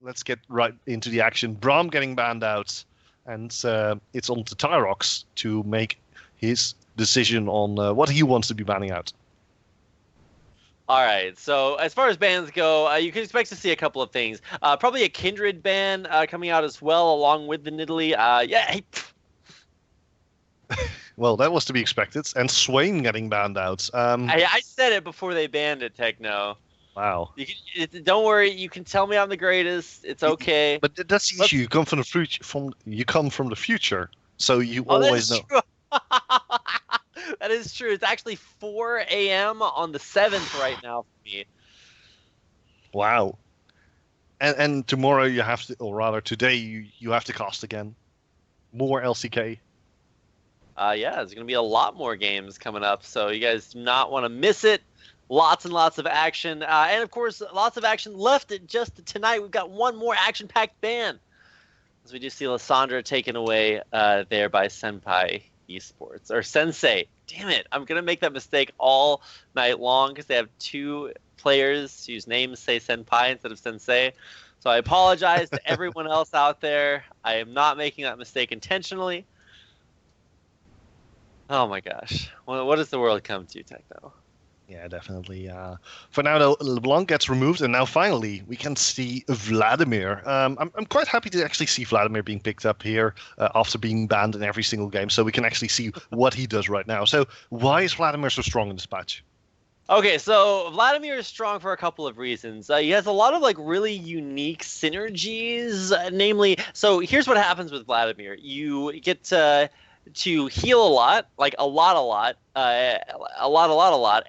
let's get right into the action. Braum getting banned out, and it's on to Tyrox to make his decision on what he wants to be banning out. All right, so as far as bans go, you can expect to see a couple of things. Probably a Kindred ban coming out as well, along with the Nidalee. Well, that was to be expected. And Swain getting banned out. I said it before they banned it, Techno. Wow. Don't worry, you can tell me I'm the greatest. It's okay. But that's the issue. You come from the future. You come from the future, so you always know. True. That is true. It's actually 4 a.m. on the 7th right now for me. Wow. And tomorrow you have to, or rather today you have to cast again. More LCK. Yeah, there's going to be a lot more games coming up, so you guys do not want to miss it. Lots and lots of action. And, of course, lots of action left just tonight. We've got one more action-packed ban. As we do see Lissandra taken away there by Senpai Esports. Or Sensei. Damn it. I'm going to make that mistake all night long because they have two players whose names say Senpai instead of Sensei. So I apologize to everyone else out there. I am not making that mistake intentionally. Oh my gosh. What does the world come to, Techno? Yeah, definitely. For now, though, LeBlanc gets removed, and now finally we can see Vladimir. I'm quite happy to actually see Vladimir being picked up here after being banned in every single game, so we can actually see what he does right now. So why is Vladimir so strong in this patch? Okay, so Vladimir is strong for a couple of reasons. He has a lot of really unique synergies, namely. So here's what happens with Vladimir: you get to heal a lot, a lot,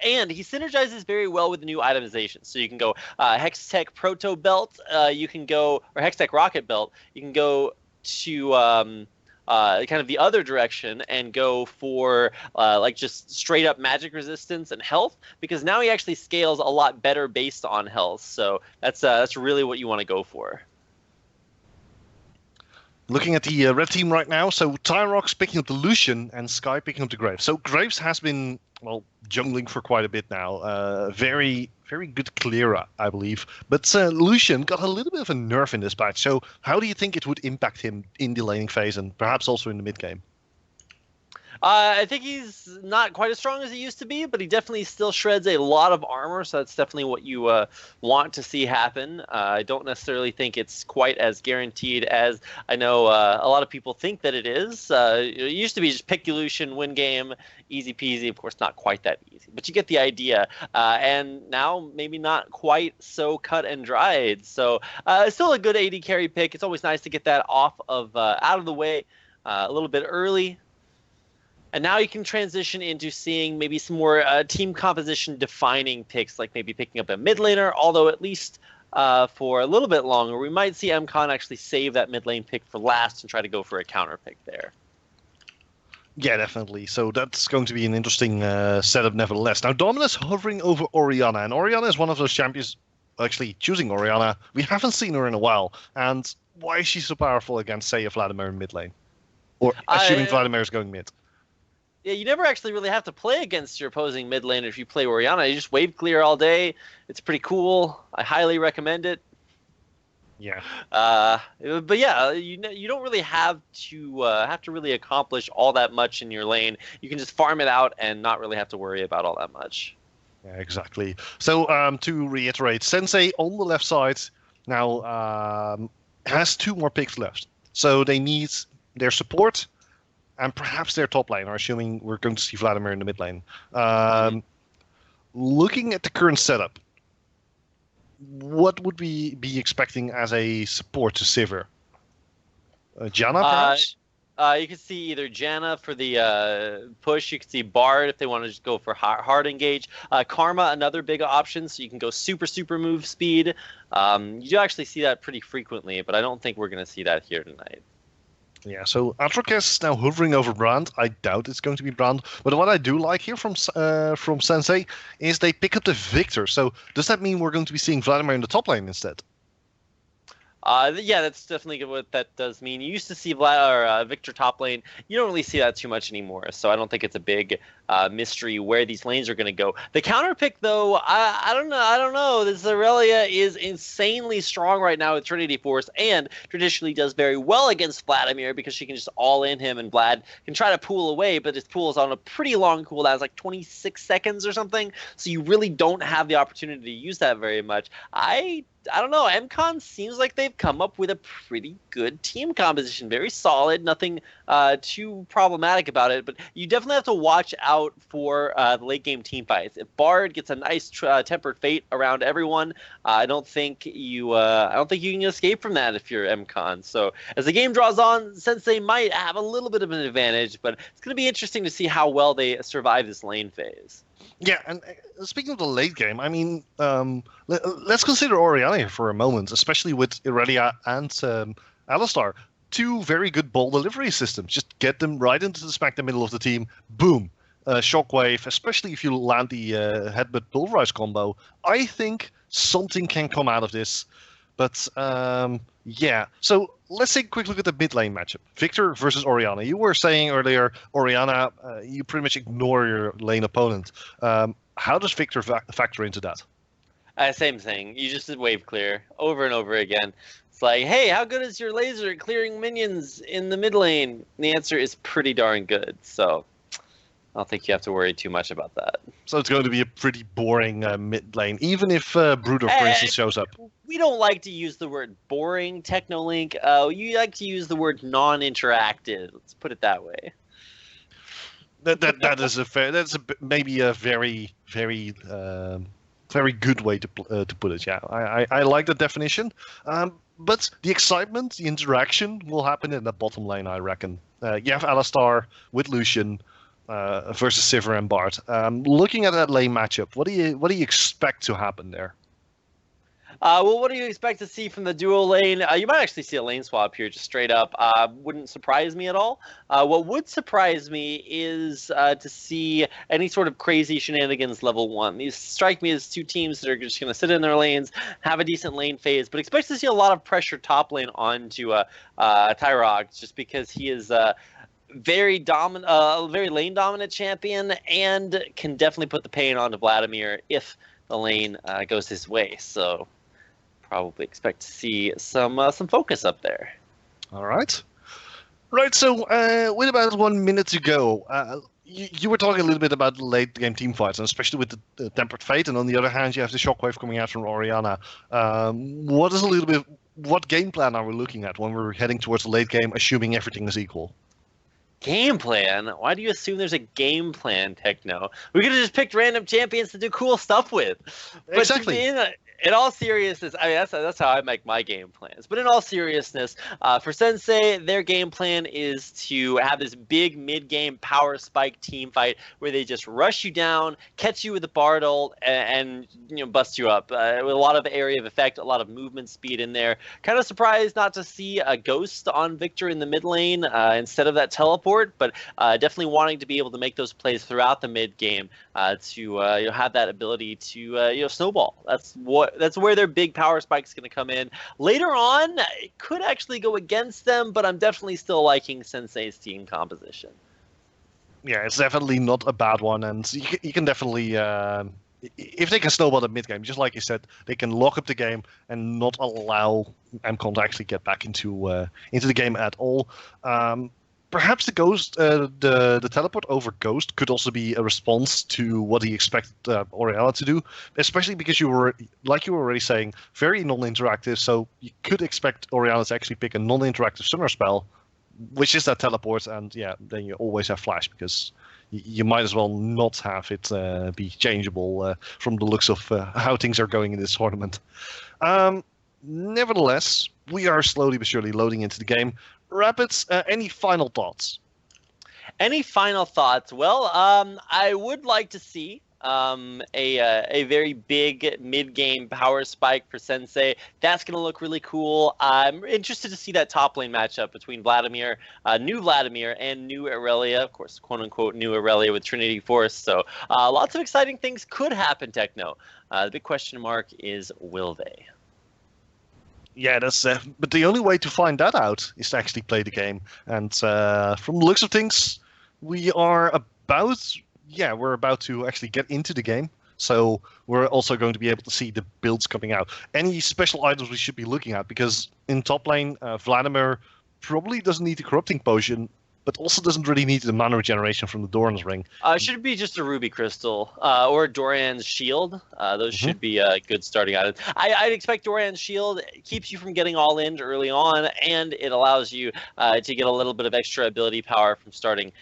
and he synergizes very well with the new itemization. So you can go Hextech Proto Belt, you can go, or Hextech Rocket Belt, you can go to kind of the other direction and go for just straight up magic resistance and health, because now he actually scales a lot better based on health. So that's really what you want to go for. Looking at the red team right now, so Tyrox picking up the Lucian and Sky picking up the Graves. So Graves has been, jungling for quite a bit now. Very, very good clearer, I believe. But Lucian got a little bit of a nerf in this patch. So how do you think it would impact him in the laning phase and perhaps also in the mid game? I think he's not quite as strong as he used to be, but he definitely still shreds a lot of armor, so that's definitely what you want to see happen. I don't necessarily think it's quite as guaranteed as I know a lot of people think that it is. It used to be just pick Lucian, win game, easy peasy. Of course, not quite that easy, but you get the idea. And now maybe not quite so cut and dried. So still a good AD carry pick. It's always nice to get that off of out of the way a little bit early. And now you can transition into seeing maybe some more team composition defining picks, like maybe picking up a mid laner, although at least for a little bit longer, we might see mCon actually save that mid lane pick for last and try to go for a counter pick there. Yeah, definitely. So that's going to be an interesting setup nevertheless. Now, Dominus hovering over Orianna, and Orianna is one of those champions actually choosing Orianna. We haven't seen her in a while, and why is she so powerful against, say, a Vladimir in mid lane? Or assuming Vladimir is going mid. Yeah, you never actually really have to play against your opposing mid laner if you play Orianna. You just wave clear all day. It's pretty cool. I highly recommend it. Yeah. But yeah, you don't really have to really accomplish all that much in your lane. You can just farm it out and not really have to worry about all that much. Yeah, exactly. So to reiterate, Sensei on the left side now has 2 more picks left. So they need their support and perhaps their top laner, assuming we're going to see Vladimir in the mid lane. Looking at the current setup, what would we be expecting as a support to Sivir? Janna, perhaps? You could see either Janna for the push. You could see Bard if they want to just go for hard engage. Karma, another big option, so you can go super move speed. You do actually see that pretty frequently, but I don't think we're going to see that here tonight. Yeah, so Atrox is now hovering over Brand. I doubt it's going to be Brand. But what I do like here from Sensei is they pick up the Victor. So does that mean we're going to be seeing Vladimir in the top lane instead? Yeah, that's definitely what that does mean. You used to see Victor top lane. You don't really see that too much anymore, so I don't think it's a big mystery where these lanes are going to go. The counter pick, though, I don't know. I don't know. This Aurelia is insanely strong right now with Trinity Force, and traditionally does very well against Vladimir because she can just all in him, and Vlad can try to pool away, but his pool is on a pretty long cooldown. It's like 26 seconds or something, so you really don't have the opportunity to use that very much. I don't know. mCon seems like they've come up with a pretty good team composition. Very solid. Nothing too problematic about it. But you definitely have to watch out for the late game team fights. If Bard gets a nice tempered fate around everyone, I don't think you can escape from that if you're mCon. So as the game draws on, Sensei might have a little bit of an advantage, but it's going to be interesting to see how well they survive this lane phase. Yeah, and speaking of the late game, I mean, let's consider Oriana here for a moment, especially with Irelia and Alistar. Two very good ball delivery systems. Just get them right into the smack the middle of the team. Boom. Shockwave, especially if you land the headbutt pulverize combo. I think something can come out of this. But yeah, so let's take a quick look at the mid lane matchup. Victor versus Oriana. You were saying earlier, Oriana, you pretty much ignore your lane opponent. How does Victor factor into that? Same thing. You just wave clear over and over again. It's like, hey, how good is your laser at clearing minions in the mid lane? And the answer is pretty darn good. So I don't think you have to worry too much about that. So it's going to be a pretty boring mid lane, even if Bruder, for instance, shows up. We don't like to use the word boring, Technolink. You like to use the word non-interactive. Let's put it that way. That is a fair. That's maybe a very very good way to put it. Yeah, I like the definition. But the excitement, the interaction will happen in the bottom lane, I reckon. You have Alistar with Lucian versus Sivir and Bard. Looking at that lane matchup, what do you expect to happen there? Well, what do you expect to see from the duo lane? You might actually see a lane swap here, just straight up. Wouldn't surprise me at all. What would surprise me is to see any sort of crazy shenanigans level 1. These strike me as two teams that are just going to sit in their lanes, have a decent lane phase, but expect to see a lot of pressure top lane onto Tyrog, just because he is very dominant, very lane dominant champion, and can definitely put the pain onto Vladimir if the lane goes his way. So probably expect to see some focus up there. All right. So with about 1 minute to go, you were talking a little bit about the late game team fights, and especially with the tempered fate, and on the other hand, you have the shockwave coming out from Oriana. What game plan are we looking at when we're heading towards the late game, assuming everything is equal? Game plan? Why do you assume there's a game plan, Techno? We could have just picked random champions to do cool stuff with. But exactly. In all seriousness, I mean, that's how I make my game plans. But in all seriousness, for Sensei, their game plan is to have this big mid-game power spike team fight where they just rush you down, catch you with a Bard ult, and bust you up with a lot of area of effect, a lot of movement speed in there. Kind of surprised not to see a Ghost on Victor in the mid lane instead of that teleport, but definitely wanting to be able to make those plays throughout the mid game to have that ability to snowball. That's where their big power spike is going to come in. Later on, it could actually go against them, but I'm definitely still liking Sensei's team composition. Yeah, it's definitely not a bad one, and you can definitely, if they can snowball the mid game, just like you said, they can lock up the game and not allow mCon to actually get back into the game at all. Perhaps the Ghost, the teleport over Ghost could also be a response to what he expected Oriana to do, especially because you were already saying, very non-interactive, so you could expect Oriana to actually pick a non-interactive summer spell, which is that teleport, and yeah, then you always have flash, because you might as well not have it be changeable from the looks of how things are going in this tournament. Nevertheless, we are slowly but surely loading into the game. Rapids, any final thoughts? Any final thoughts? Well, I would like to see a very big mid-game power spike for Sensei. That's going to look really cool. I'm interested to see that top lane matchup between Vladimir, new Vladimir, and new Aurelia. Of course, quote-unquote new Aurelia with Trinity Force. So lots of exciting things could happen, Techno. The big question mark is, will they? Yeah, that's. But the only way to find that out is to actually play the game. And from the looks of things, we are about. Yeah, we're about to actually get into the game. So we're also going to be able to see the builds coming out. Any special items we should be looking at, because in top lane, Vladimir probably doesn't need the corrupting potion, but also doesn't really need the mana regeneration from the Doran's ring. Should be just a ruby crystal or Doran's shield. Those should be good starting items. I'd expect Doran's shield keeps you from getting all in early on, and it allows you to get a little bit of extra ability power from starting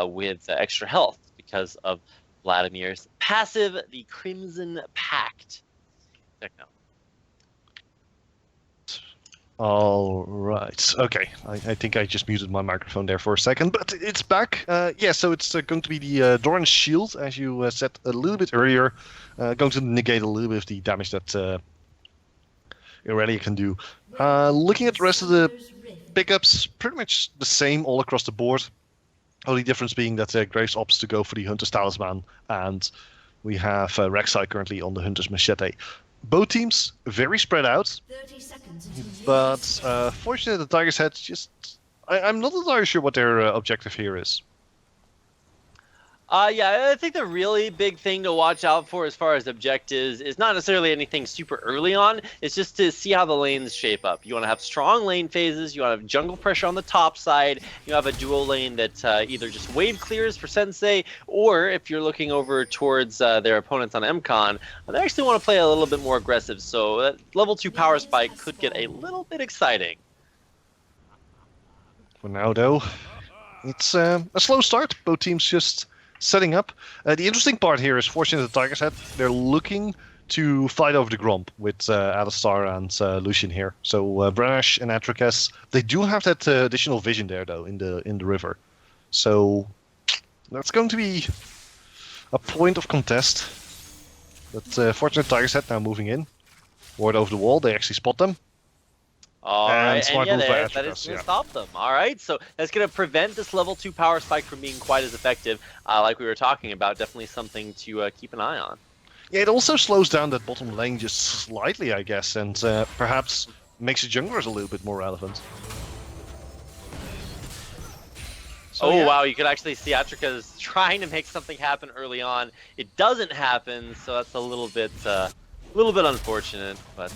with extra health because of Vladimir's passive, the Crimson Pact. Techno. All right. Okay. I think I just muted my microphone there for a second, but it's back. Yeah, so it's going to be the Doran's shield, as you said a little bit earlier, going to negate a little bit of the damage that Irelia can do. Looking at the rest of the pickups, pretty much the same all across the board. Only difference being that Graves opts to go for the Hunter's Talisman, and we have Rek'Sai currently on the Hunter's Machete. Both teams very spread out, but fortunately the Tigers Head I'm not entirely sure what their objective here is. Yeah, I think the really big thing to watch out for as far as objectives is not necessarily anything super early on. It's just to see how the lanes shape up. You want to have strong lane phases. You want to have jungle pressure on the top side. You have a dual lane that either just wave clears for Sensei, or if you're looking over towards their opponents on mCon, they actually want to play a little bit more aggressive. So that level 2 power spike could get a little bit exciting. For now, though, it's a slow start. Both teams just setting up. The interesting part here is, fortunately, the Tigers Head, they're looking to fight over the Gromp with Alistar and Lucian here. So Branach and Atrikes, they do have that additional vision there, though, in the river. So that's going to be a point of contest. But fortunately, Tigers Head now moving in. Ward over the wall, they actually spot them. All right, and yeah, that is Atrikes, going to stop them. All right, so that's going to prevent this level 2 power spike from being quite as effective, like we were talking about. Definitely something to keep an eye on. Yeah, it also slows down that bottom lane just slightly, I guess, and perhaps makes the junglers a little bit more relevant. So, yeah. Wow, you could actually see Atrikes trying to make something happen early on. It doesn't happen, so that's a little bit unfortunate, but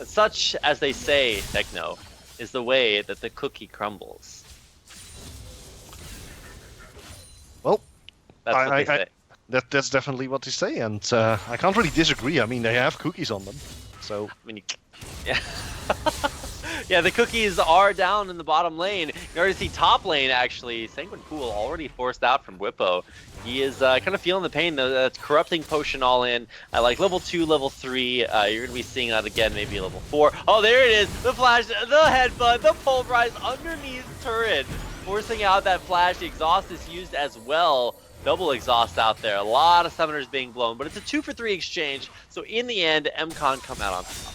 such, as they say, Techno, is the way that the cookie crumbles. Well, that's what they say. That's definitely what they say, and I can't really disagree. I mean, they have cookies on them, so... I mean, yeah. Yeah, the cookies are down in the bottom lane. You already see top lane, actually. Sanguine Pool already forced out from Whippo. He is kind of feeling the pain, though. That's Corrupting Potion all in. Like level 2, level 3. You're going to be seeing that again, maybe level 4. Oh, there it is. The flash, the headbutt, the pulverize underneath turret. Forcing out that flash. The exhaust is used as well. Double exhaust out there. A lot of summoners being blown, but it's a 2-for-3 exchange. So in the end, mCon come out on top.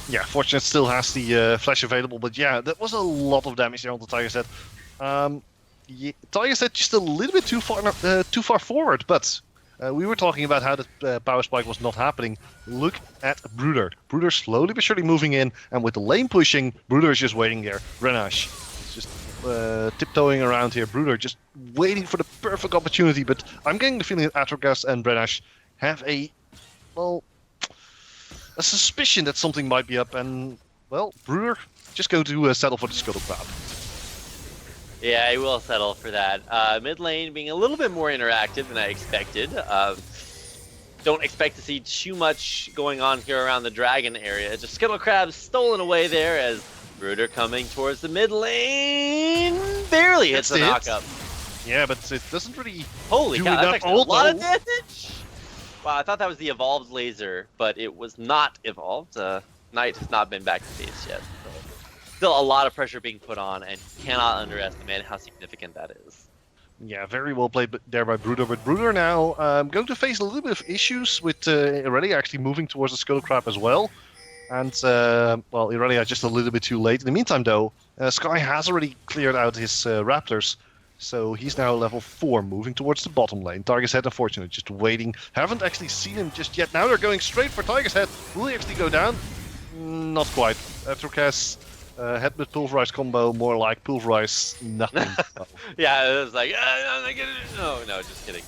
Yeah, Fortunate still has the flash available, but yeah, that was a lot of damage there on the Tigers Head. Yeah, Tigers Head just a little bit too far forward, but we were talking about how the power spike was not happening. Look at Bruder. Bruder slowly but surely moving in, and with the lane pushing, Bruder is just waiting there. Grenache is just tiptoeing around here. Bruder just waiting for the perfect opportunity, but I'm getting the feeling that Atrogas and Grenache have a suspicion that something might be up, and, well, Bruder just going to settle for the Scuttle Crab. Yeah, he will settle for that. Mid lane being a little bit more interactive than I expected. Don't expect to see too much going on here around the dragon area. Just Scuttle Crab stolen away there as Bruder coming towards the mid lane. Barely hits the knockup. Yeah, but it doesn't really Holy do cow, enough. that's actually a lot of damage! Wow, I thought that was the evolved laser, but it was not evolved. Knight has not been back to base yet. So still a lot of pressure being put on, and cannot underestimate how significant that is. Yeah, very well played there by Bruder. But Bruder now going to face a little bit of issues with Irelia actually moving towards the Scuttle Crab as well. And, well, Irelia just a little bit too late. In the meantime, though, Sky has already cleared out his Raptors. So he's now level 4, moving towards the bottom lane. Tigers Head, unfortunately, just waiting. Haven't actually seen him just yet. Now they're going straight for Tigers Head. Will he actually go down? Not quite. Atrocas, head with pulverize combo, more like pulverize nothing. Yeah, it was like, I'm not gonna... No, just kidding.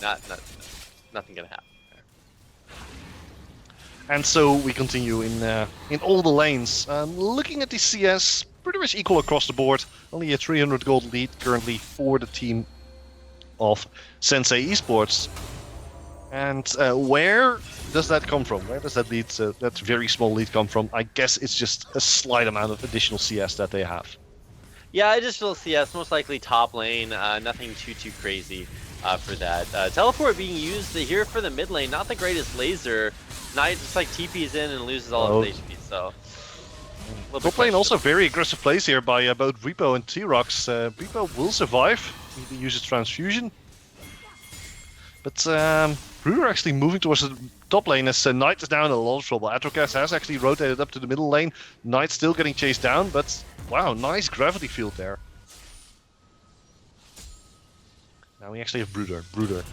Nothing gonna happen. And so we continue in all the lanes. Looking at the CS, pretty much equal across the board. Only a 300 gold lead currently for the team of Sensei Esports. And where does that come from? Where does that lead, that very small lead come from? I guess it's just a slight amount of additional CS that they have. Yeah, additional CS, most likely top lane. Nothing too crazy for that. Teleport being used here for the mid lane. Not the greatest laser. Knight just like TP's in and loses all of his HP. So. Top lane also very aggressive plays here by both Repo and T-Rox. Repo will survive. He uses transfusion. But Brewer actually moving towards the top lane as Knight is now in a lot of trouble. Atrocas has actually rotated up to the middle lane. Knight still getting chased down, but wow, nice gravity field there. Now we actually have Bruder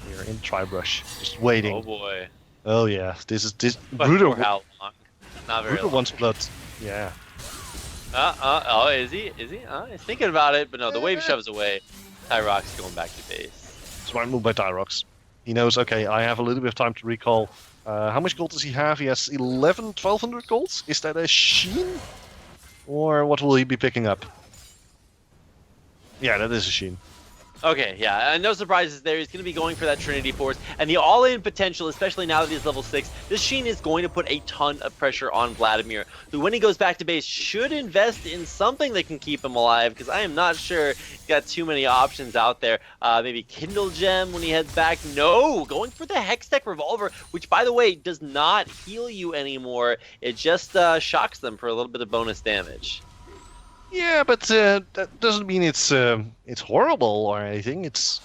here in Tribrush, just waiting. Oh boy. Oh yeah, this Bruder. How long? Not very Bruder long. wants blood. Yeah. Oh, is he? He's thinking about it, but no, the wave shoves away. Tyrox going back to base. Smart move by Tyrox. He knows, okay, I have a little bit of time to recall. How much gold does he have? He has 1200 golds? Is that a Sheen? Or what will he be picking up? Yeah, that is a Sheen. Okay, yeah, no surprises there. He's going to be going for that Trinity Force. And the all-in potential, especially now that he's level 6, this Sheen is going to put a ton of pressure on Vladimir, who when he goes back to base should invest in something that can keep him alive, because I am not sure he's got too many options out there. Maybe Kindle Gem when he heads back. No, going for the Hextech Revolver, which, by the way, does not heal you anymore. It just shocks them for a little bit of bonus damage. Yeah, but that doesn't mean it's horrible or anything. It's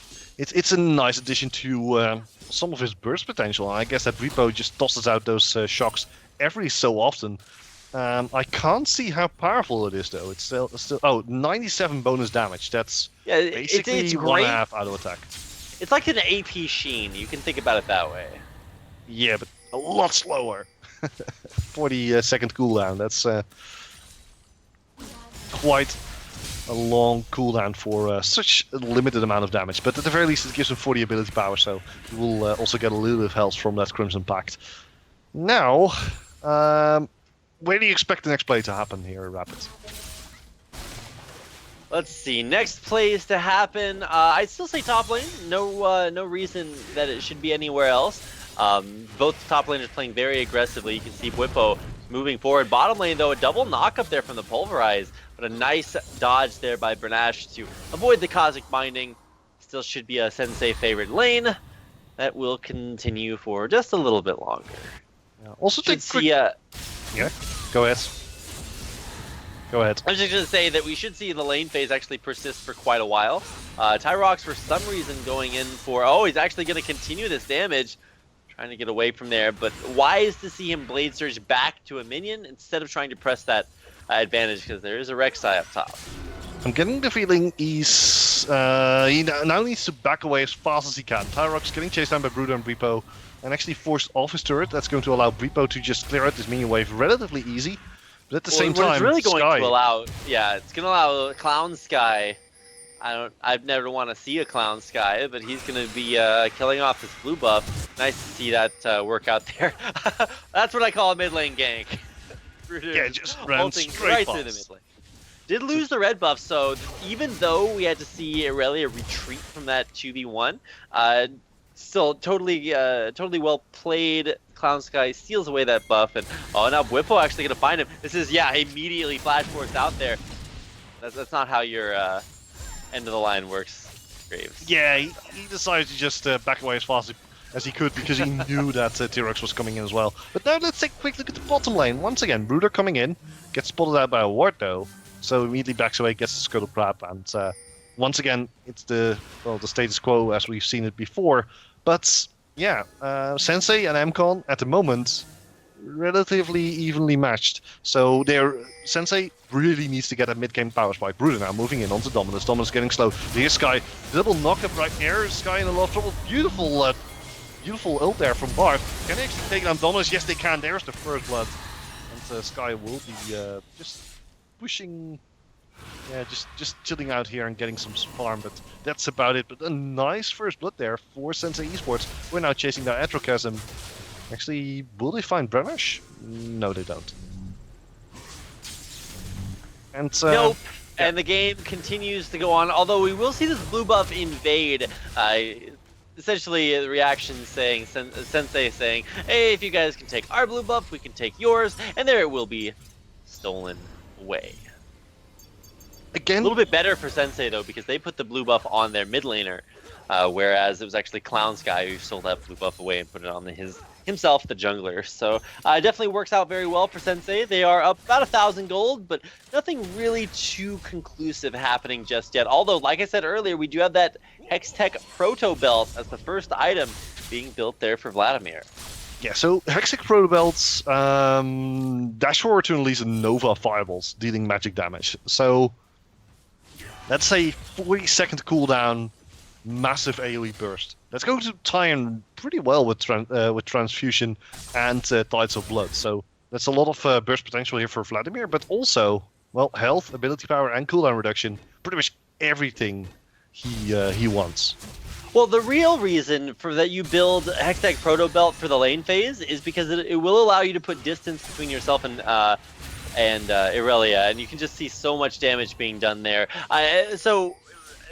a nice addition to some of his burst potential. And I guess that Repo just tosses out those shocks every so often. I can't see how powerful it is though. It's still 97 bonus damage. That's basically it's 1.5 auto attack. It's like an AP Sheen. You can think about it that way. Yeah, but a lot slower. 40-second cooldown. That's quite a long cooldown for such a limited amount of damage, but at the very least it gives him 40 ability power, so he will also get a little bit of health from that Crimson Pact. Now, where do you expect the next play to happen here, Rapid? Let's see, next plays to happen. I'd still say top lane. No reason that it should be anywhere else. Both top laners playing very aggressively. You can see Bwipo moving forward. Bottom lane, though, a double knock up there from the Pulverize. But a nice dodge there by Bernash to avoid the Cosmic Binding. Still should be a Sensei favorite lane. That will continue for just a little bit longer. Yeah. Also, should see. Yeah, go ahead. Go ahead. I was just going to say that we should see the lane phase actually persist for quite a while. Tyrox, for some reason, going in for... Oh, he's actually going to continue this damage. Trying to get away from there. But wise to see him Blade Surge back to a minion instead of trying to press that advantage, because there is a Rek'Sai up top. I'm getting the feeling he now needs to back away as fast as he can. Tyrox getting chased down by Bruder and Repo and actually forced off his turret. That's going to allow Repo to just clear out this minion wave relatively easy. But at the same time, it's really going Sky... to allow, yeah, it's going to allow Clown Sky. I've never want to see a Clown Sky, but he's going to be killing off this blue buff. Nice to see that work out there. That's what I call a mid lane gank. Yeah, just ran straight right through the mid lane. Did lose the red buff, so even though we had to see really a retreat from that 2v1, still totally well played. Clown Sky steals away that buff, and now Bwipo actually gonna find him. This is immediately flash force out there. That's not how your end of the line works, Graves. Yeah, he decided to just back away as fast as he could because he knew that T-Rex was coming in as well. But now let's take a quick look at the bottom lane. Once again, Bruder coming in, gets spotted out by a ward though, so immediately backs away, gets the Scuttle Crab, and once again, it's the status quo as we've seen it before. But yeah, Sensei and mCon at the moment relatively evenly matched. So Sensei really needs to get a mid-game power spike. Bruder now moving in onto Dominus. Dominus getting slow. Here's Sky. Double knock-up right here. Sky in a lot of trouble. Beautiful ult there from Bart. Can they actually take down Dominus? Yes, they can. There's the first blood. And Sky will be just pushing. Yeah, just chilling out here and getting some farm, but that's about it. But a nice first blood there for Sensei Esports. We're now chasing down Atrocasm. Actually, will they find Bremesh? No, they don't. And nope. Yeah. And the game continues to go on, although we will see this blue buff invade. Essentially, the reaction saying, Sensei saying, hey, if you guys can take our blue buff, we can take yours, and there it will be stolen away. Again, a little bit better for Sensei, though, because they put the blue buff on their mid laner, whereas it was actually Clown Sky who stole that blue buff away and put it on himself, the jungler. So it definitely works out very well for Sensei. They are up about 1,000 gold, but nothing really too conclusive happening just yet. Although, like I said earlier, we do have that Hextech Proto Belt as the first item being built there for Vladimir. Yeah, so Hextech Proto Belts dash forward to release a Nova Fireballs, dealing magic damage. So let's say 40-second cooldown, massive AoE burst. That's going to tie in pretty well with Transfusion and Tides of Blood. So that's a lot of burst potential here for Vladimir, but also, well, health, ability power, and cooldown reduction. Pretty much everything he wants. Well, the real reason for that you build Hextech Proto Belt for the lane phase is because it will allow you to put distance between yourself and Irelia, and you can just see so much damage being done there. So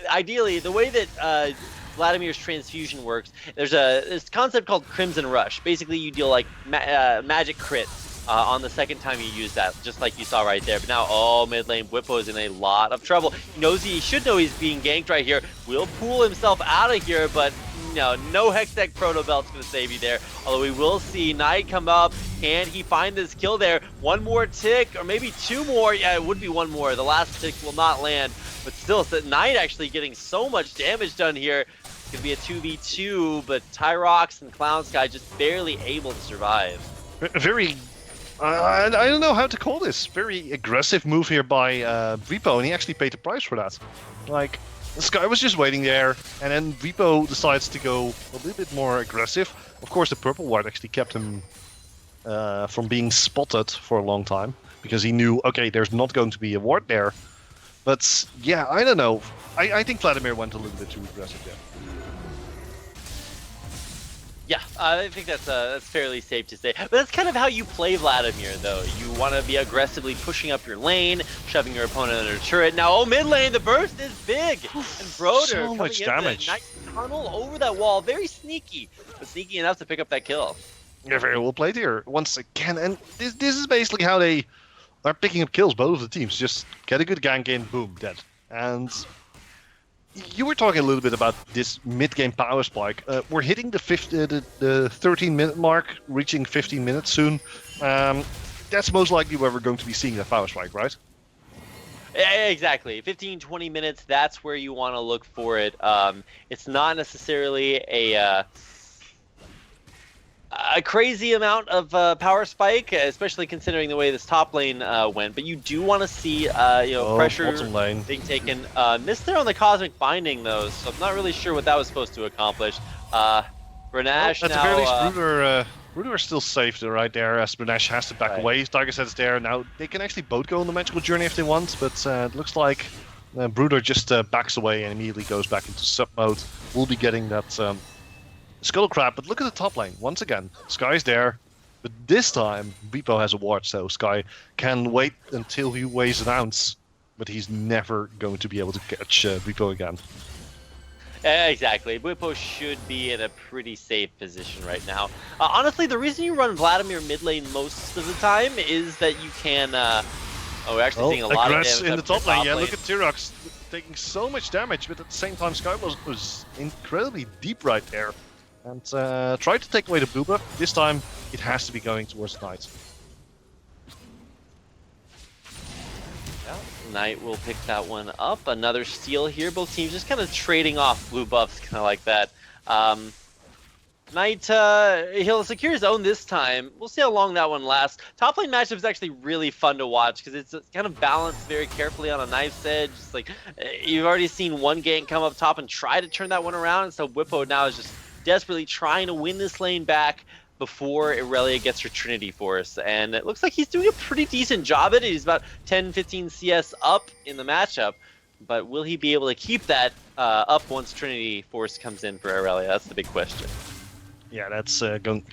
ideally, the way that Vladimir's transfusion works, there's this concept called Crimson Rush. Basically, you deal like magic crit on the second time you use that, just like you saw right there. But now, mid lane, Whippo is in a lot of trouble. He should know he's being ganked right here. Will pull himself out of here, but no Hextech Proto Belt's going to save you there. Although we will see Knight come up. Can he find this kill there? One more tick, or maybe two more. Yeah, it would be one more. The last tick will not land. But still, Knight actually getting so much damage done here. It's going to be a 2v2, but Tyrox and Clown Sky just barely able to survive. Very... I don't know how to call this. Very aggressive move here by Vipo, and he actually paid the price for that. Like, Sky was just waiting there, and then Vipo decides to go a little bit more aggressive. Of course, the purple ward actually kept him from being spotted for a long time, because he knew, okay, there's not going to be a ward there. But, yeah, I don't know. I think Vladimir went a little bit too aggressive there. Yeah, I think that's fairly safe to say. But that's kind of how you play Vladimir, though. You want to be aggressively pushing up your lane, shoving your opponent under a turret. Now, mid lane, the burst is big, and Broder so much damage. Nice tunnel over that wall, very sneaky, but sneaky enough to pick up that kill. Yeah, very well played here once again, and this is basically how they are picking up kills. Both of the teams just get a good gank in, boom, dead. And you were talking a little bit about this mid-game power spike. We're hitting the 13-minute mark, reaching 15 minutes soon. That's most likely where we're going to be seeing that power spike, right? Exactly. 15, 20 minutes, that's where you want to look for it. It's not necessarily a crazy amount of power spike, especially considering the way this top lane went. But you do want to see, pressure being taken. Missed there on the Cosmic Binding, though, so I'm not really sure what that was supposed to accomplish. Bernash at now... the very least, Bruder is still safe right there, as Bernash has to back away. Tiger Set's there. Now, they can actually both go on the Magical Journey if they want, but it looks like Bruder just backs away and immediately goes back into sub mode. We'll be getting that... Skull Crab, but look at the top lane. Once again, Sky's there, but this time Vipo has a ward, so Sky can wait until he weighs an ounce, but he's never going to be able to catch Vipo again. Exactly. Whippo should be in a pretty safe position right now. Honestly, the reason you run Vladimir mid lane most of the time is that you can... we're actually seeing a lot of damage in the top lane. Yeah, look at Tyrox taking so much damage, but at the same time Sky was incredibly deep right there. And try to take away the blue buff. This time, it has to be going towards Knight. Yeah, Knight will pick that one up. Another steal here. Both teams just kind of trading off blue buffs, kind of like that. Knight, he'll secure his own this time. We'll see how long that one lasts. Top lane matchup is actually really fun to watch because it's kind of balanced very carefully on a knife's edge. It's like you've already seen one gank come up top and try to turn that one around. So Whippo now is just desperately trying to win this lane back, before Irelia gets her Trinity Force. And it looks like he's doing a pretty decent job at it. He's about 10-15 CS up in the matchup. But will he be able to keep that up once Trinity Force comes in for Irelia? That's the big question. Yeah, that's going...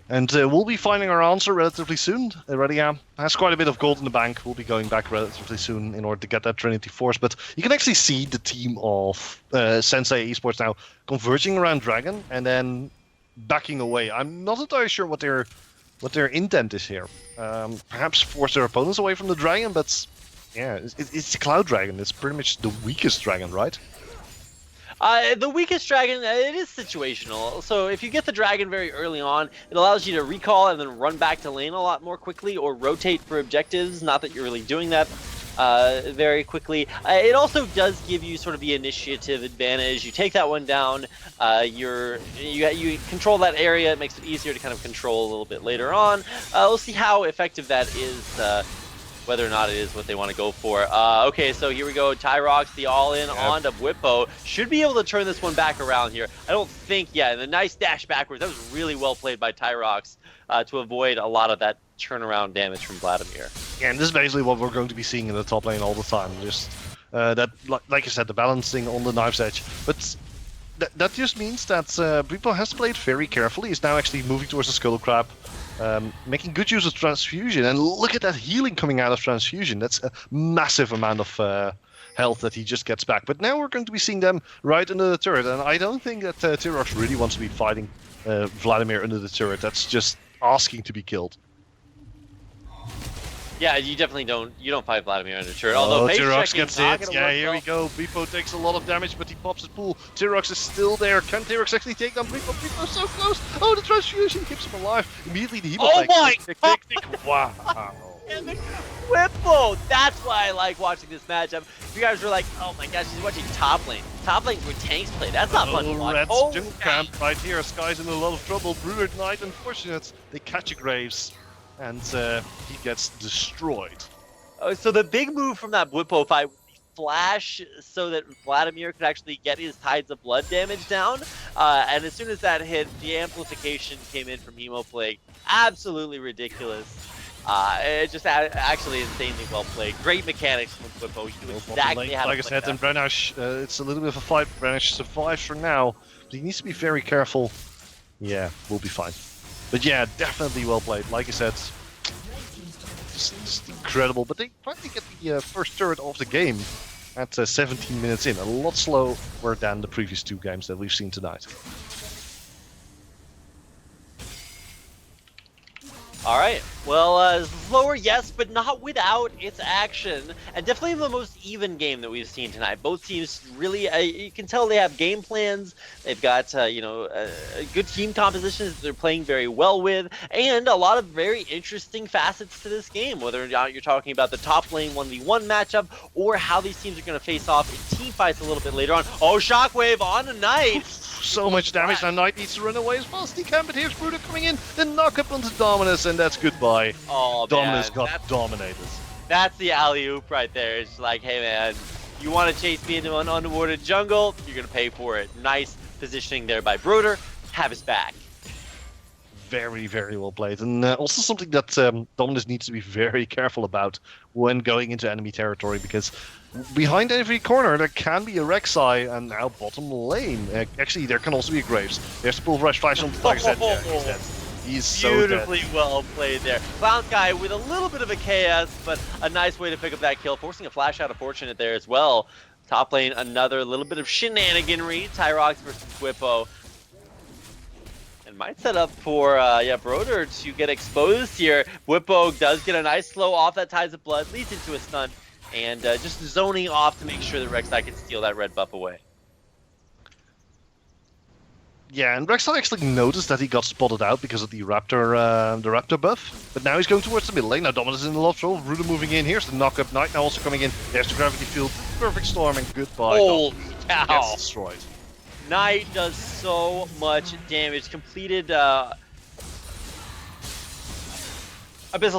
And we'll be finding our answer relatively soon. Irelia has quite a bit of gold in the bank. We'll be going back relatively soon in order to get that Trinity Force. But you can actually see the team of Sensei Esports now converging around Dragon and then backing away. I'm not entirely sure what their intent is here. Perhaps force their opponents away from the Dragon, but yeah, it's Cloud Dragon. It's pretty much the weakest dragon, right? The weakest dragon, it is situational. So if you get the dragon very early on, it allows you to recall and then run back to lane a lot more quickly or rotate for objectives. Not that you're really doing that very quickly. It also does give you sort of the initiative advantage. You take that one down, you control that area. It makes it easier to kind of control a little bit later on. We'll see how effective that is. Whether or not it is what they want to go for. Okay, so here we go. Tyrox, the all-in onto Bwipo. Should be able to turn this one back around here. I don't think, yeah, the nice dash backwards. That was really well played by Tyrox to avoid a lot of that turnaround damage from Vladimir. Yeah, and this is basically what we're going to be seeing in the top lane all the time. Just that, like you said, the balancing on the knife's edge. But that just means that Bwipo has played very carefully. He's now actually moving towards the Skull Crab. Making good use of Transfusion, and look at that healing coming out of Transfusion. That's a massive amount of health that he just gets back. But now we're going to be seeing them right under the turret, and I don't think that Tyrox really wants to be fighting Vladimir under the turret. That's just asking to be killed. Yeah, you definitely don't fight Vladimir under turret. Although Tyrox gets it. Yeah, here we go. Bwipo takes a lot of damage, but he pops his pool. Tyrox is still there. Can Tyrox actually take down Bwipo? Bwipo's so close. Oh, the Transfusion keeps him alive. Immediately the Hemo Oh my God! Tick. Wow. And the Bwipo! That's why I like watching this matchup. If you guys were like, oh my gosh, he's watching top lane. Top lane's where tanks play. That's not fun to watch. Red's Oh, jungle camp right here. Sky's in a lot of trouble. Bruder Knight, unfortunate. They catch a Graves, and he gets destroyed. So the big move from that Bwipo fight would be flash so that Vladimir could actually get his Tides of Blood damage down. And as soon as that hit, the amplification came in from Hemo Plague. Absolutely ridiculous. It's just actually insanely well played. Great mechanics from Bwipo. He knew exactly how to like I said, and Brenash, it's a little bit of a fight. Brenash survives for now, but he needs to be very careful. Yeah, we'll be fine. But yeah, definitely well played. Like I said, just incredible. But they finally get the first turret of the game at 17 minutes in. A lot slower than the previous two games that we've seen tonight. All right. Well, slower, yes, but not without its action. And definitely the most even game that we've seen tonight. Both teams really, you can tell they have game plans. They've got, good team compositions that they're playing very well with. And a lot of very interesting facets to this game, whether or not you're talking about the top lane 1v1 matchup or how these teams are going to face off in team fights a little bit later on. Oh, Shockwave on a Knight. So much damage, now Knight needs to run away as fast as he can, but here's Bruder coming in, then knock up onto Dominus, and that's goodbye. Oh, Dominus man, got dominated. That's the alley-oop right there. It's like, hey man, you want to chase me into an underwater jungle, you're going to pay for it. Nice positioning there by Bruder. Have his back. Very, very well played. And also something that Dominus needs to be very careful about when going into enemy territory, because behind every corner there can be a Rek'Sai, and now bottom lane. Actually, there can also be a Graves. There's the Pulverized Flash on the Tiger's head. Yeah, he's dead. He's so beautifully well played there. Clown Guy with a little bit of a KS, but a nice way to pick up that kill, forcing a flash out of Fortunate there as well. Top lane, another little bit of shenaniganry. Tyrox versus Bwipo. And might set up for Broder to get exposed here. Bwipo does get a nice slow off that Tides of Blood, leads into a stun, and just zoning off to make sure that Rek'Sai can steal that red buff away. Yeah, and Rek'Sai actually noticed that he got spotted out because of the Raptor buff. But now he's going towards the middle lane. Now Dominus is in a lot of trouble. Ruda moving in. Here's the knock-up. Knight now also coming in. There's the Gravity Field. Perfect storm, and goodbye. Holy cow. Gets destroyed. Knight does so much damage. Completed Abyssal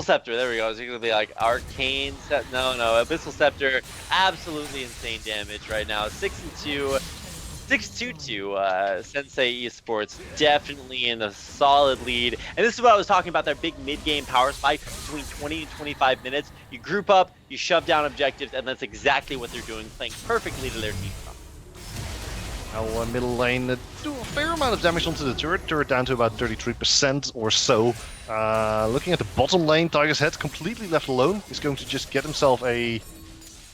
Scepter. There we go. It's going to be like Arcane Set. No. Abyssal Scepter. Absolutely insane damage right now. 6-2. 6-2-2, Sensei Esports definitely in a solid lead. And this is what I was talking about, that big mid-game power spike between 20 and 25 minutes. You group up, you shove down objectives, and that's exactly what they're doing, playing perfectly to their team. Now middle lane, do a fair amount of damage onto the turret. Turret down to about 33% or so. Looking at the bottom lane, Tiger's Head completely left alone. He's going to just get himself a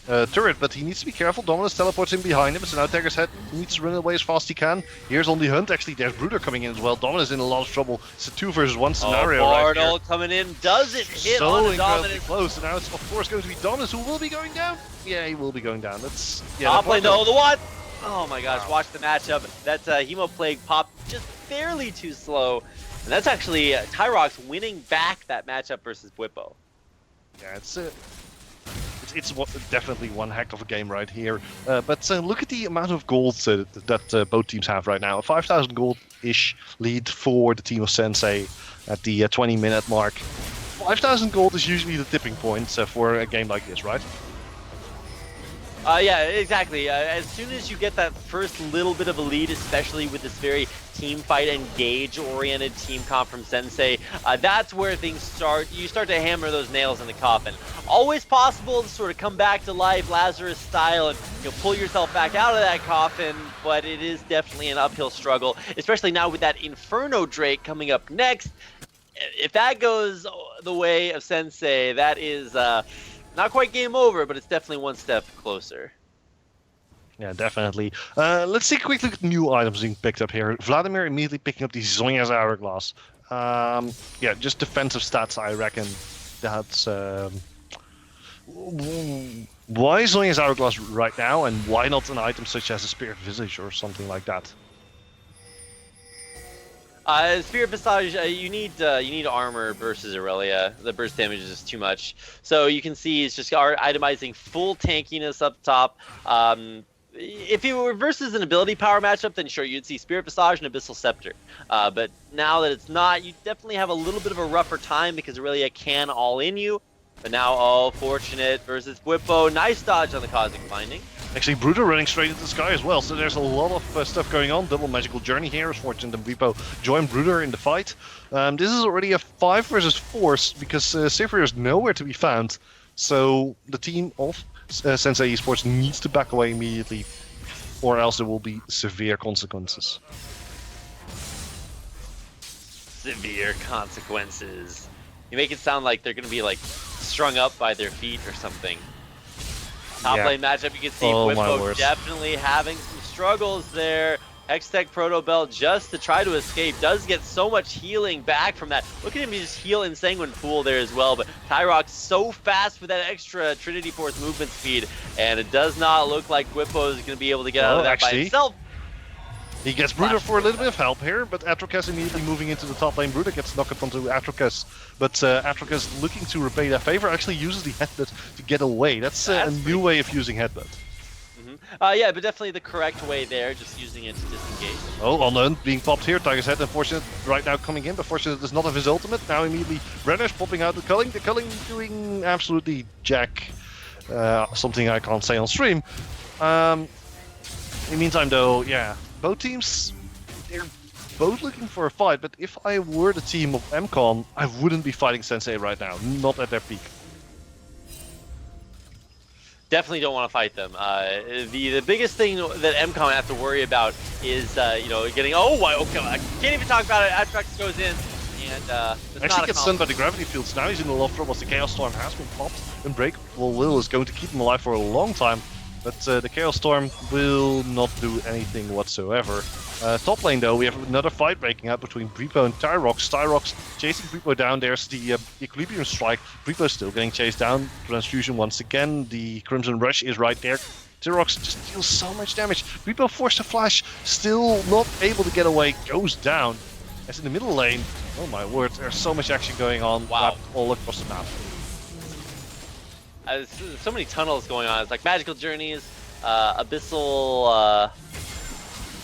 turret, but he needs to be careful. Dominus teleports in behind him, so now Tiger's Head needs to run away as fast as he can. Here's on the hunt. Actually, there's Bruder coming in as well. Dominus in a lot of trouble. It's a 2 versus 1 scenario right here. Coming in, doesn't hit so on incredibly Dominus. close, and now it's of course going to be Dominus who will be going down. Yeah, he will be going down. That's Top lane though, the what? Oh my gosh, watch the matchup. That Hemo Plague popped just barely too slow. And that's actually Tyrox winning back that matchup versus Bwipo. Yeah, it's definitely one heck of a game right here. But look at the amount of gold that both teams have right now. A 5,000 gold-ish lead for the team of Sensei at the 20-minute mark. 5,000 gold is usually the tipping point for a game like this, right? Yeah, exactly. As soon as you get that first little bit of a lead, especially with this very team fight engage-oriented team comp from Sensei, that's where things start. You start to hammer those nails in the coffin. Always possible to sort of come back to life, Lazarus style, and pull yourself back out of that coffin, but it is definitely an uphill struggle, especially now with that Inferno Drake coming up next. If that goes the way of Sensei, that is... not quite game over, but it's definitely one step closer. Yeah, definitely. Let's take a quick look at new items being picked up here. Vladimir immediately picking up the Zonya's Hourglass. Yeah, just defensive stats, I reckon. That's... why Zonya's Hourglass right now, and why not an item such as a Spirit Visage or something like that? Spirit Visage, you need armor versus Aurelia. The burst damage is just too much. So you can see it's just itemizing full tankiness up top. If it were versus an ability power matchup, then sure, you'd see Spirit Visage and Abyssal Scepter. But now that it's not, you definitely have a little bit of a rougher time because Aurelia can all-in you. But now, oh, fortunate versus Bwipo. Nice dodge on the Cosmic Binding. Actually, Bruder running straight into the sky as well, so there's a lot of stuff going on. Double magical journey here. It's fortunate that Bwipo joined Bruder in the fight. This is already a 5 versus 4 because Sivir is nowhere to be found. So the team of Sensei Esports needs to back away immediately, or else there will be severe consequences. Severe consequences. You make it sound like they're going to be like strung up by their feet or something. Top lane matchup, you can see Bwipo definitely having some struggles there. Hextech Proto Belt just to try to escape. Does get so much healing back from that. Look at him just heal in Sanguine Pool there as well. But Tyrox so fast with that extra Trinity Force movement speed. And it does not look like Bwipo is going to be able to get out of that by himself. He gets Bruder for a little bit of help here, but Atrocas immediately moving into the top lane. Bruder gets knocked onto Atrocas, but Atrocas looking to repay that favor actually uses the headbutt to get away. That's a new way of using headbutt. Yeah, but definitely the correct way there, just using it to disengage. Oh, on being popped here. Tiger's Head, unfortunate, right now coming in, but fortunate does not have his ultimate. Now immediately Brenner's popping out the Culling. The Culling doing absolutely jack. Something I can't say on stream. In the meantime, though, yeah. Both teams, they're both looking for a fight, but if I were the team of mCon, I wouldn't be fighting Sensei right now, not at their peak. Definitely don't want to fight them. The biggest thing that mCon have to worry about is, getting... Oh, okay, I can't even talk about it. Atrax goes in, and... Actually gets stunned by the gravity fields. Now he's in a lot of trouble as the Chaos Storm has been popped. Unbreakable Will is going to keep him alive for a long time. But the Chaos Storm will not do anything whatsoever. Top lane though, we have another fight breaking out between Bwipo and Tyrox. Tyrox chasing Bwipo down, there's the Equilibrium Strike. Bwipo still getting chased down. Transfusion once again, the Crimson Rush is right there. Tyrox just deals so much damage. Bwipo forced to flash, still not able to get away, goes down. As in the middle lane, oh my word, there's so much action going on all across the map. So many tunnels going on. It's like magical journeys, abyssal.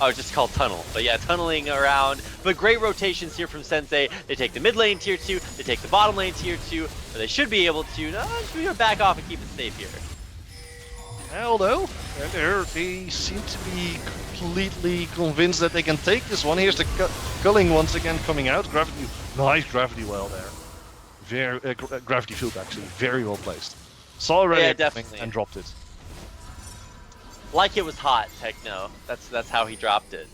It's just called tunnel. But yeah, tunneling around. But great rotations here from Sensei. They take the mid lane tier 2. They take the bottom lane tier 2. But they should be able to back off and keep it safe here. Although And they seem to be completely convinced that they can take this one. Here's the culling once again coming out. Gravity, nice gravity well there. Very gravity field actually, very well placed. Saw already definitely. and dropped it. Like it was hot, Techno. That's how he dropped it.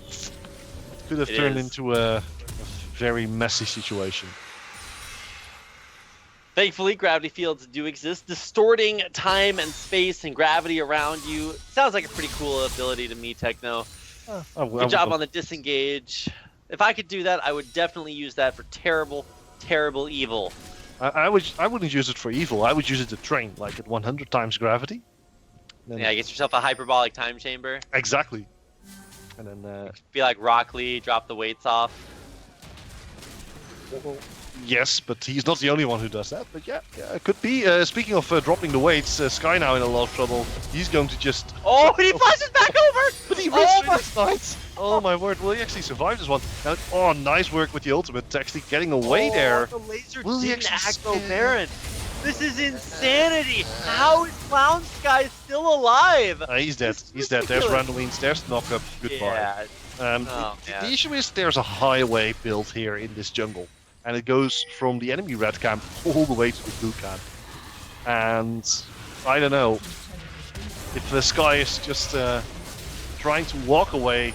It could have turned into a very messy situation. Thankfully, gravity fields do exist, distorting time and space and gravity around you. Sounds like a pretty cool ability to me, Techno. Good job on the disengage. If I could do that, I would definitely use that for terrible, terrible evil. I wouldn't use it for evil. I would use it to train, like at 100 times gravity. Then get yourself a hyperbolic time chamber. Exactly. And then be like Rock Lee, drop the weights off. Yes, but he's not the only one who does that. But yeah, it could be. Speaking of dropping the weights, Sky now in a lot of trouble. He's going to just... Oh, and he flashes back over! But he missed. Oh my word, will he actually survive this one? Now, oh, nice work with the ultimate to actually getting away there. The laser didn't aggro Baron. This is insanity! How is Clown Sky still alive? He's dead. He's dead. There's Randallines. There's knockup. Goodbye. Yeah. The issue is there's a highway built here in this jungle. And it goes from the enemy red camp all the way to the blue camp. And I don't know if the Sky is just trying to walk away,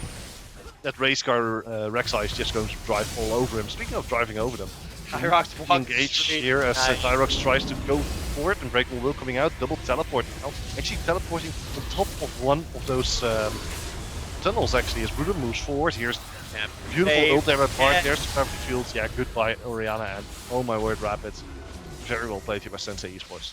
that race car Rek'Sai is just going to drive all over him. Speaking of driving over them, Tyrox engage here as Tyrox tries to go forward and Breakable Will coming out, double teleporting out. Actually teleporting on top of one of those tunnels actually as Bruder moves forward. Here's beautiful ult there at Bart. There's the gravity fields. Yeah, goodbye Oriana and oh my word, Rapids. Very well played here by Sensei Esports.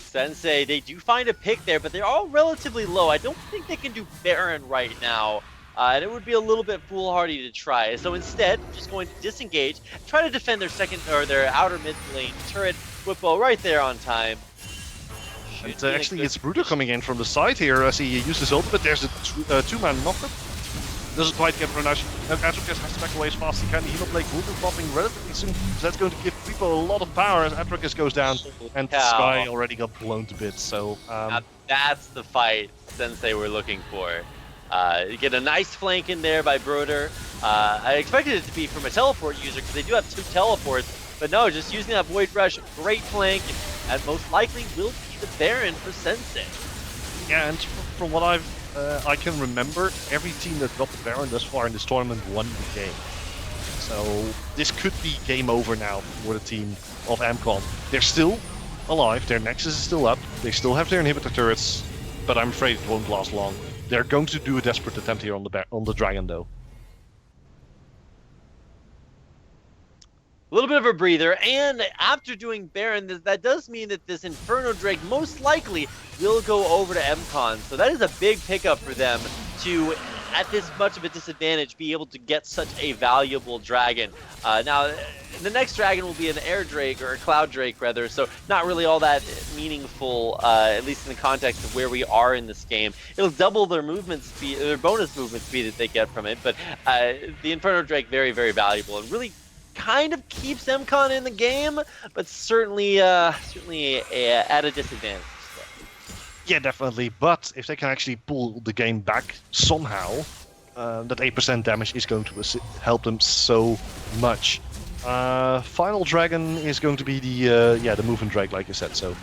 Sensei, they do find a pick there, but they're all relatively low. I don't think they can do Baron right now. And it would be a little bit foolhardy to try. So instead, just going to disengage, try to defend their their outer mid lane turret. Whippo right there on time. And actually, it's Bruder coming in from the side here as he uses ultimate. There's a two-man knockup. Doesn't quite get pronounced. Atrocus has to back away as fast as he can. Heal Blake will be popping relatively soon. So that's going to give people a lot of power as Atrocus goes down. And Sky already got blown to bits. So now that's the fight Sensei were looking for. You get a nice flank in there by Broder. I expected it to be from a teleport user because they do have 2 teleports. But no, just using that Void Rush, great flank. And most likely will be the Baron for Sensei. Yeah, and from what I can remember, every team that got the Baron thus far in this tournament won the game. So this could be game over now for the team of mCon. They're still alive, their Nexus is still up, they still have their inhibitor turrets, but I'm afraid it won't last long. They're going to do a desperate attempt here on the Dragon though. A little bit of a breather, and after doing Baron, that does mean that this Inferno Drake most likely will go over to mCon. So that is a big pickup for them to, at this much of a disadvantage, be able to get such a valuable dragon. Now, the next dragon will be an Air Drake, or a Cloud Drake rather, so not really all that meaningful, at least in the context of where we are in this game. It'll double their movement speed, their bonus movement speed that they get from it, but the Inferno Drake very, very valuable, and really kind of keeps mCon in the game, but certainly at a disadvantage. Yeah, definitely. But if they can actually pull the game back somehow, that 8% damage is going to help them so much. Final Dragon is going to be the movement drag, like you said. So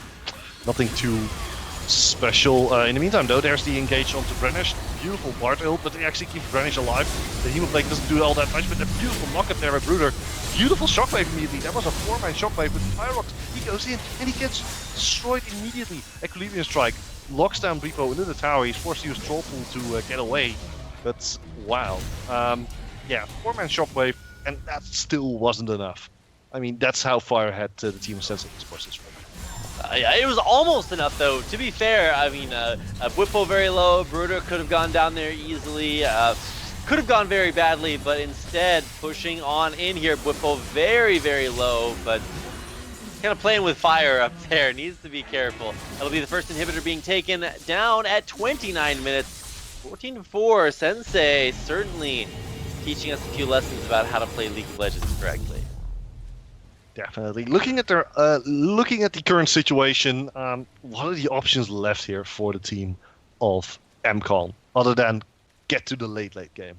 nothing too special. In the meantime, though, there's the engage onto Brennish. Beautiful Bard ult, but they actually keep Brennish alive. The Hemoblade doesn't do all that much, but the beautiful knockup there at Bruder. Beautiful shockwave immediately. That was a 4-man shockwave with Pyrox. He goes in and he gets destroyed immediately. Equilibrium Strike locks down Repo into the tower. He's forced to use Troll Pool to get away. But wow. Yeah, 4-man shockwave, and that still wasn't enough. I mean, that's how far ahead the team of Sensei Esports is from. Yeah, it was almost enough, though. To be fair, I mean, Whippo very low. Bruder could have gone down there easily. Could have gone very badly, but instead pushing on in here. Whippo very, very low, but kind of playing with fire up there. Needs to be careful. That'll be the first inhibitor being taken down at 29 minutes. 14-4. Sensei certainly teaching us a few lessons about how to play League of Legends correctly. Definitely. Looking at the current situation, what are the options left here for the team of mCon other than get to the late game?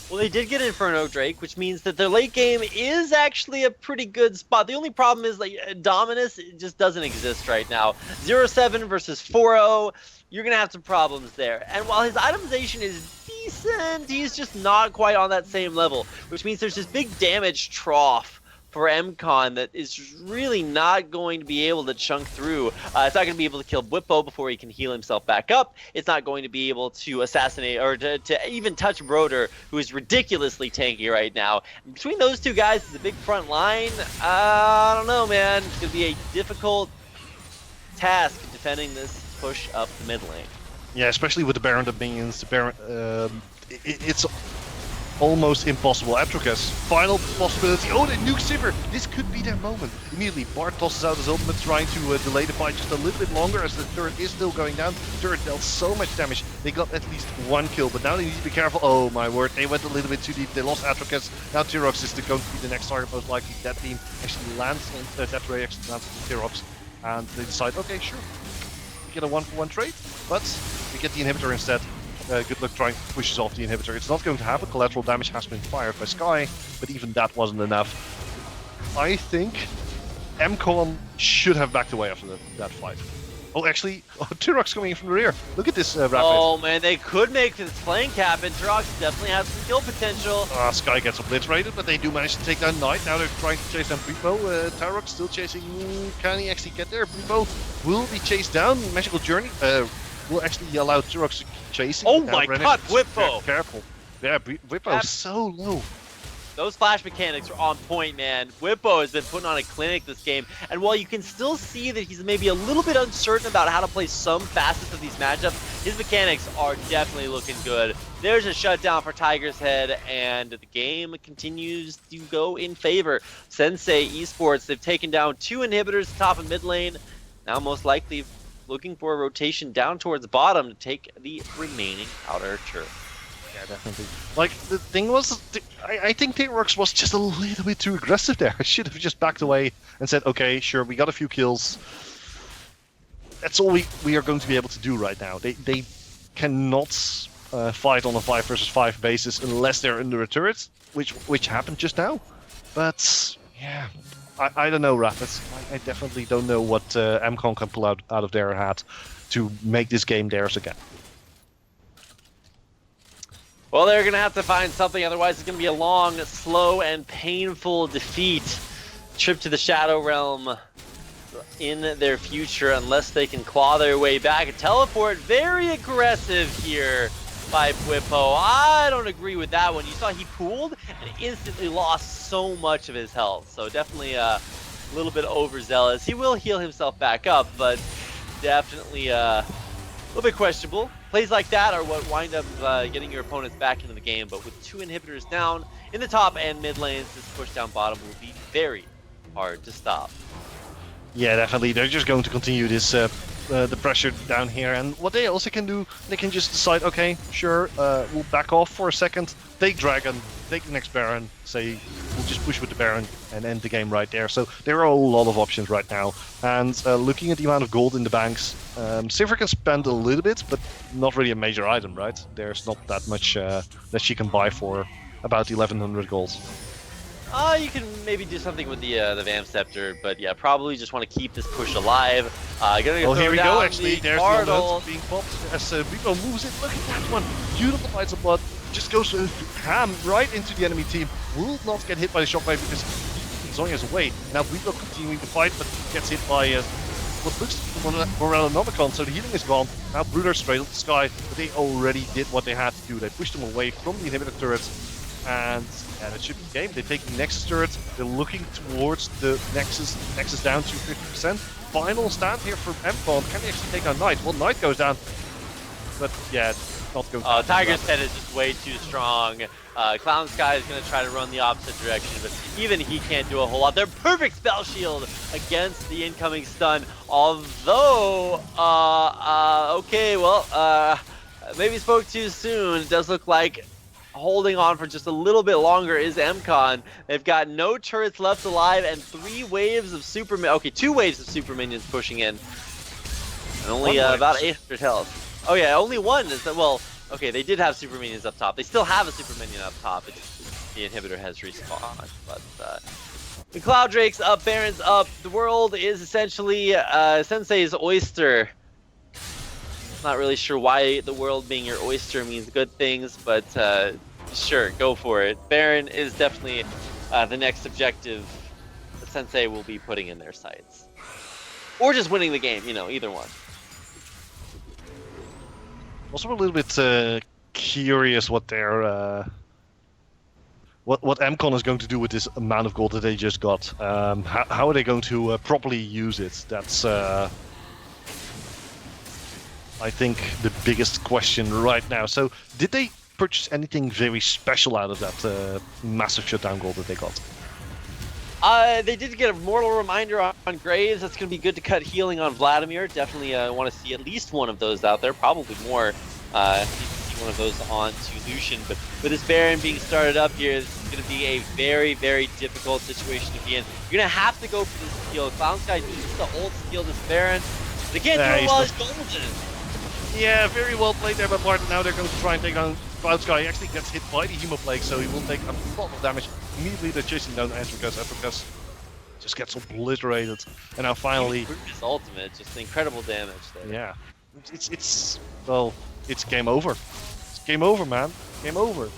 Well, they did get Inferno Drake, which means that their late game is actually a pretty good spot. The only problem is like Dominus just doesn't exist right now. 0-7 versus 4-0. You're going to have some problems there. And while his itemization is decent, he's just not quite on that same level, which means there's this big damage trough for mCon that is really not going to be able to chunk through. It's not going to be able to kill Whippo before he can heal himself back up. It's not going to be able to assassinate or to even touch Broder, who is ridiculously tanky right now. And between those two guys, it's a big front line. I don't know, man. It's going to be a difficult task defending this push up the mid lane. Yeah, especially with the Baron, the minions, the Baron, it's almost impossible. Atrocus, final possibility. Oh, they nuke Sivir. This could be their moment. Immediately, Bart tosses out his ultimate, trying to delay the fight just a little bit longer as the turret is still going down. The turret dealt so much damage. They got at least one kill, but now they need to be careful. Oh my word, they went a little bit too deep. They lost Atrocus. Now Tyrox is going to be the next target, most likely. That beam actually lands on that ray, actually lands on Tyrox. And they decide, okay, sure, we get a 1-for-1 trade, but we get the inhibitor instead. Good luck trying to push us off the inhibitor. It's not going to happen. Collateral damage has been fired by Sky, but even that wasn't enough. I think mCon should have backed away after that fight. Oh, actually, Tyrox coming in from the rear. Look at this rapid. Oh man, they could make this playing cap, and Tyrox definitely has some kill potential. Sky gets obliterated, but they do manage to take down Knight. Now they're trying to chase down Bripo. Tyrox still chasing. Can he actually get there? Bripo will be chased down. Magical Journey will actually allow Tyrox to keep chasing. Oh my god, Whippo! Careful. Yeah, Whippo is so low. Those flash mechanics are on point, man. Whippo has been putting on a clinic this game, and while you can still see that he's maybe a little bit uncertain about how to play some facets of these matchups, his mechanics are definitely looking good. There's a shutdown for Tiger's Head, and the game continues to go in favor. Sensei Esports, they've taken down 2 inhibitors top of mid lane. Now most likely looking for a rotation down towards the bottom to take the remaining outer turf. Yeah, definitely. Like, the thing was, I think Tyrox was just a little bit too aggressive there. I should have just backed away and said, okay, sure, we got a few kills. That's all we are going to be able to do right now. They cannot fight on a 5 versus 5 basis unless they're under a turret, which happened just now. But, yeah, I don't know, Rapids. I definitely don't know what mCon can pull out of their hat to make this game theirs again. Well, they're going to have to find something, otherwise it's going to be a long, slow, and painful defeat. Trip to the Shadow Realm in their future, unless they can claw their way back. A teleport, very aggressive here by Whippo. I don't agree with that one. You saw he pooled and instantly lost so much of his health. So definitely a little bit overzealous. He will heal himself back up, but definitely a little bit questionable. Plays like that are what wind up getting your opponents back into the game, but with 2 inhibitors down in the top and mid lanes, this push down bottom will be very hard to stop. Yeah, definitely. They're just going to continue this the pressure down here, and what they also can do, they can just decide, okay, sure, we'll back off for a second, take Dragon, take the next Baron, say we'll just push with the Baron and end the game right there. So there are a lot of options right now, and looking at the amount of gold in the banks, Sivir can spend a little bit, but not really a major item, right? There's not that much that she can buy for about 1100 gold. You can maybe do something with the Vam Scepter, but yeah, probably just want to keep this push alive. Oh, here we go, actually. There's the ultimate being popped as Bripo moves it. Look at that one. Beautiful Lights of Blood. Just goes ham right into the enemy team. Will not get hit by the shockwave because Zonya's away. Now Bripo continuing to fight, but gets hit by what looks more Morellonomicon, so the healing is gone. Now Bruder straight up the Sky, but they already did what they had to do. They pushed them away from the inhibitor turrets. And it should be game. They take the Nexus turret. They're looking towards the Nexus. Nexus down to 50%. Final stand here for mCon. Can they actually take on Knight? Well, Knight goes down. But yeah, it's not going to Tiger's Head is just way too strong. Clown Sky is going to try to run the opposite direction, but even he can't do a whole lot. They're perfect spell shield against the incoming stun. Although, okay, well, maybe spoke too soon. It does look like holding on for just a little bit longer is mCon. They've got no turrets left alive and 3 waves of super. Okay, 2 waves of super minions pushing in, and only about 800 health. Oh yeah, only one is that. Well, okay, they did have super minions up top. They still have a super minion up top. It's, the inhibitor has respawned, but the Cloud Drake's up, Baron's up. The world is essentially Sensei's oyster. Not really sure why the world being your oyster means good things, but sure, go for it. Baron is definitely the next objective that Sensei will be putting in their sights. Or just winning the game, you know, either one. Also a little bit curious what their what mCon is going to do with this amount of gold that they just got. How are they going to properly use it? That's I think the biggest question right now. So did they purchase anything very special out of that massive shutdown gold that they got? They did get a mortal reminder on Graves. That's going to be good to cut healing on Vladimir. Definitely want to see at least one of those out there. Probably more. See one of those on to Lucian. But with this Baron being started up here, this is going to be a very, very difficult situation to be in. You're going to have to go for this steal. Clown Sky needs to ult steal this Baron. They can't do it while he's golden. Yeah, very well played there by Martin. Now they're going to try and take on Cloud Sky. He actually gets hit by the Hemoplague, so he will take a lot of damage. Immediately they're chasing down Answer because just gets obliterated. And now finally... His ultimate, just incredible damage there. Yeah. It's well, it's game over. It's game over, man. Game over.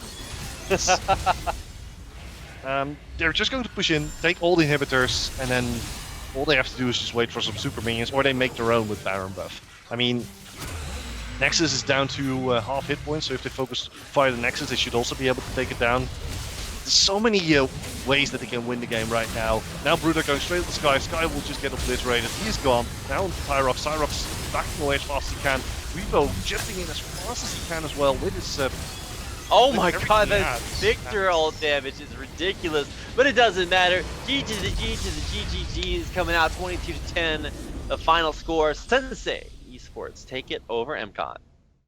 They're just going to push in, take all the inhibitors, and then all they have to do is just wait for some super minions, or they make their own with Baron buff. I mean, Nexus is down to half hit points, so if they fire the Nexus, they should also be able to take it down. There's so many ways that they can win the game right now. Now Bruder going straight to the Sky. Sky will just get obliterated. He's gone. Now Tyrox. Tyrox backing away as fast as he can. Revo jumping in as fast as he can as well with his... oh my god, that Victor ult damage is ridiculous, but it doesn't matter. G to the G to the GGG is coming out 22-10. The final score, Sensei Esports take it over mCon.